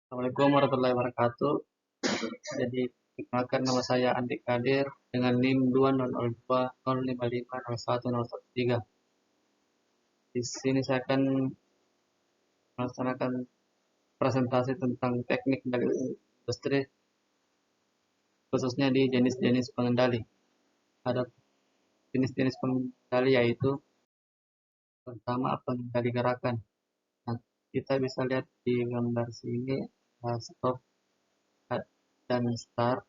Assalamualaikum warahmatullahi wabarakatuh. Jadi, perkenalkan nama saya Andik Kadir dengan NIM 20020550113. Di sini saya akan melaksanakan presentasi tentang teknik dari industri, khususnya di jenis-jenis pengendali. Ada jenis-jenis pengendali yaitu pertama pengendali gerakan. Nah, kita bisa lihat di gambar sini stop dan start.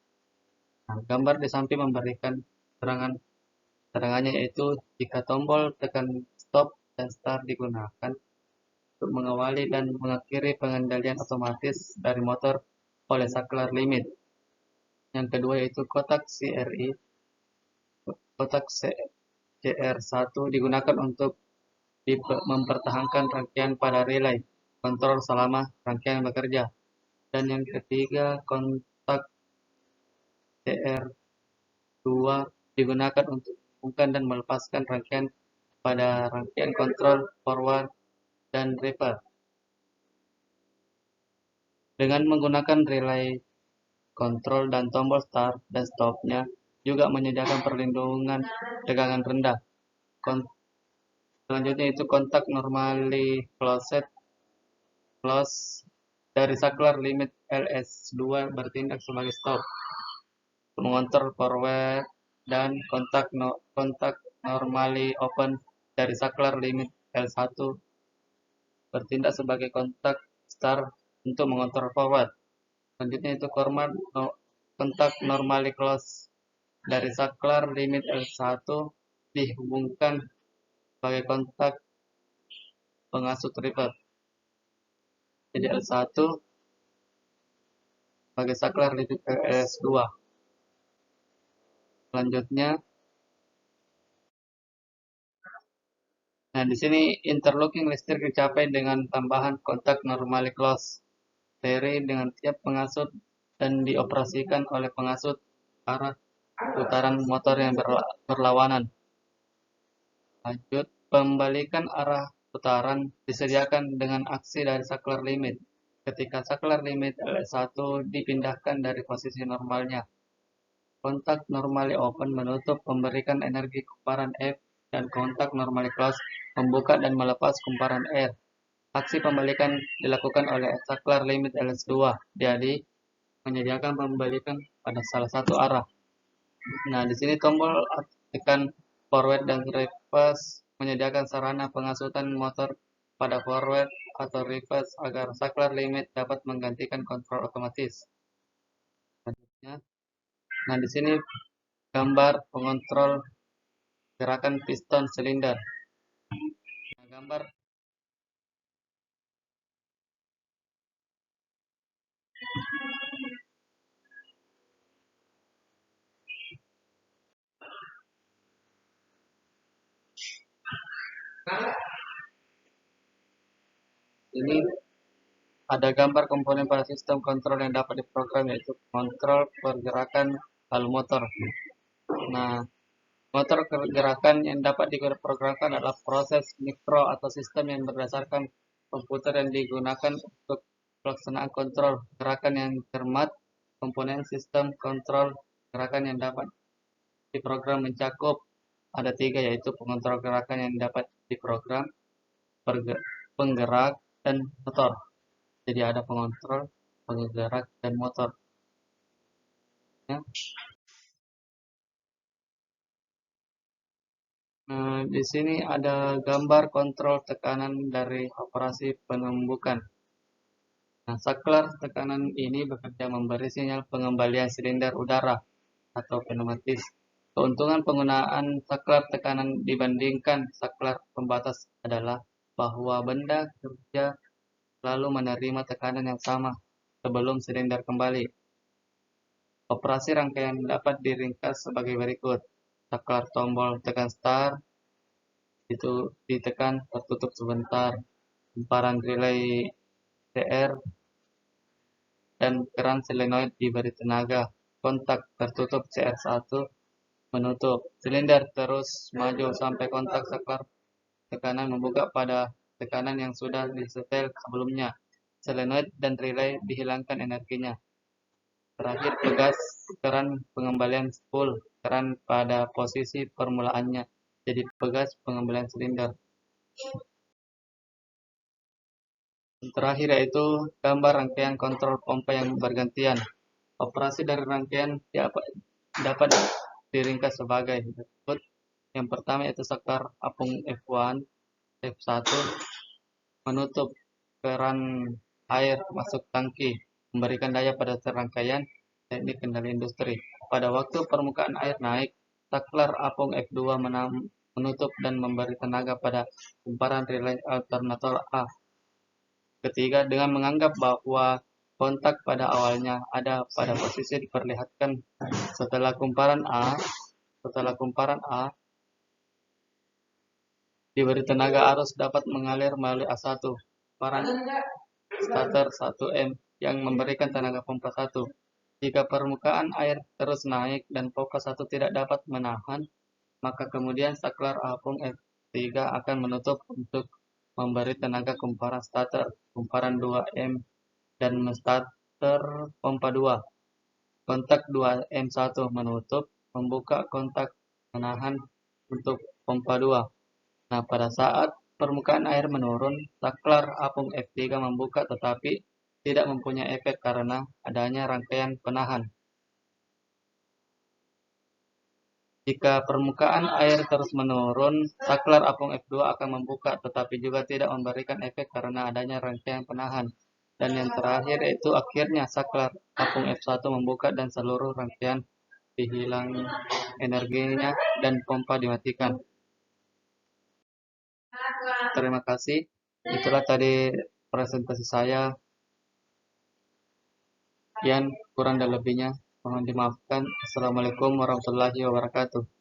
Nah, gambar di samping memberikan keterangannya yaitu jika tombol tekan stop dan start digunakan untuk mengawali dan mengakhiri pengendalian otomatis dari motor oleh saklar limit. Yang kedua yaitu kotak CRI. Kotak CR1 digunakan untuk mempertahankan rangkaian pada relay kontrol selama rangkaian bekerja. Dan yang ketiga, kontak CR2 digunakan untuk menghubungkan dan melepaskan rangkaian pada rangkaian kontrol forward dan reverse. Dengan menggunakan relay kontrol dan tombol start dan stop-nya juga menyediakan perlindungan tegangan rendah. Selanjutnya itu kontak normally close dari saklar limit LS2 bertindak sebagai stop mengontrol forward, dan kontak normally open dari saklar limit L1 bertindak sebagai kontak start untuk mengontrol forward. Selanjutnya itu kontak normally close dari saklar limit L1 dihubungkan sebagai kontak pengasut reverse. Jadi L1 sebagai saklar limit LS2. Selanjutnya, nah di sini interlocking listrik dicapai dengan tambahan kontak normally close seri dengan tiap pengasut dan dioperasikan oleh pengasut arah putaran motor yang berlawanan. Lanjut, pembalikan arah putaran disediakan dengan aksi dari saklar limit. Ketika saklar limit LS1 dipindahkan dari posisi normalnya, kontak normally open menutup memberikan energi kumparan F dan kontak normally close membuka dan melepas kumparan R. Aksi pembalikan dilakukan oleh saklar limit LS2, jadi menyediakan pembalikan pada salah satu arah. Nah, di sini tombol tekan forward dan reverse menyediakan sarana pengasutan motor pada forward atau reverse agar saklar limit dapat menggantikan kontrol otomatis. Selanjutnya, nah di sini gambar pengontrol gerakan piston silinder. Nah, gambar ini ada gambar komponen pada sistem kontrol yang dapat diprogram, yaitu kontrol pergerakan hal motor. Nah, motor pergerakan yang dapat diprogramkan adalah proses mikro atau sistem yang berdasarkan komputer yang digunakan untuk pelaksanaan kontrol gerakan yang cermat. Komponen sistem kontrol gerakan yang dapat diprogram mencakup ada 3, yaitu pengontrol gerakan yang dapat diprogram, penggerak, dan motor. Jadi ada pengontrol, penggerak, dan motor. Ya. Nah, di sini ada gambar kontrol tekanan dari operasi penembukan. Nah, saklar tekanan ini bekerja memberi sinyal pengembalian silinder udara atau pneumatis. Keuntungan penggunaan saklar tekanan dibandingkan saklar pembatas adalah bahwa benda kerja selalu menerima tekanan yang sama sebelum silinder kembali. Operasi rangkaian dapat diringkas sebagai berikut. Saklar tombol tekan start, itu ditekan tertutup sebentar. Kumparan relay CR dan keran solenoid diberi tenaga. Kontak tertutup CR1 menutup. Silinder terus maju sampai kontak saklar tekanan membuka pada tekanan yang sudah disetel sebelumnya. solenoid dan relay dihilangkan energinya. Terakhir, pegas keran pengembalian spool keran pada posisi permulaannya. Jadi pegas pengembalian silinder. Terakhir yaitu gambar rangkaian kontrol pompa yang bergantian. Operasi dari rangkaian dapat diringkas sebagai berikut. Yang pertama yaitu saklar apung F1, F1 menutup keran air masuk tangki, memberikan daya pada serangkaian teknik kendali industri. Pada waktu permukaan air naik, saklar apung F2 menutup dan memberi tenaga pada kumparan relay alternator A. Ketiga, dengan menganggap bahwa kontak pada awalnya ada pada posisi diperlihatkan setelah kumparan A diberi tenaga arus dapat mengalir melalui A1, kumparan starter 1M yang memberikan tenaga pompa 1. Jika permukaan air terus naik dan pompa 1 tidak dapat menahan, maka kemudian saklar apung F3 akan menutup untuk memberi tenaga kumparan starter, kumparan 2M dan starter pompa 2. Kontak 2M1 menutup, membuka kontak menahan untuk pompa 2. Nah, pada saat permukaan air menurun, saklar apung F3 membuka tetapi tidak mempunyai efek karena adanya rangkaian penahan. Jika permukaan air terus menurun, saklar apung F2 akan membuka tetapi juga tidak memberikan efek karena adanya rangkaian penahan. Dan yang terakhir yaitu akhirnya saklar apung F1 membuka dan seluruh rangkaian dihilang energinya dan pompa dimatikan. Terima kasih. Itulah tadi presentasi saya. Kurang dan lebihnya mohon dimaafkan. Assalamualaikum warahmatullahi wabarakatuh.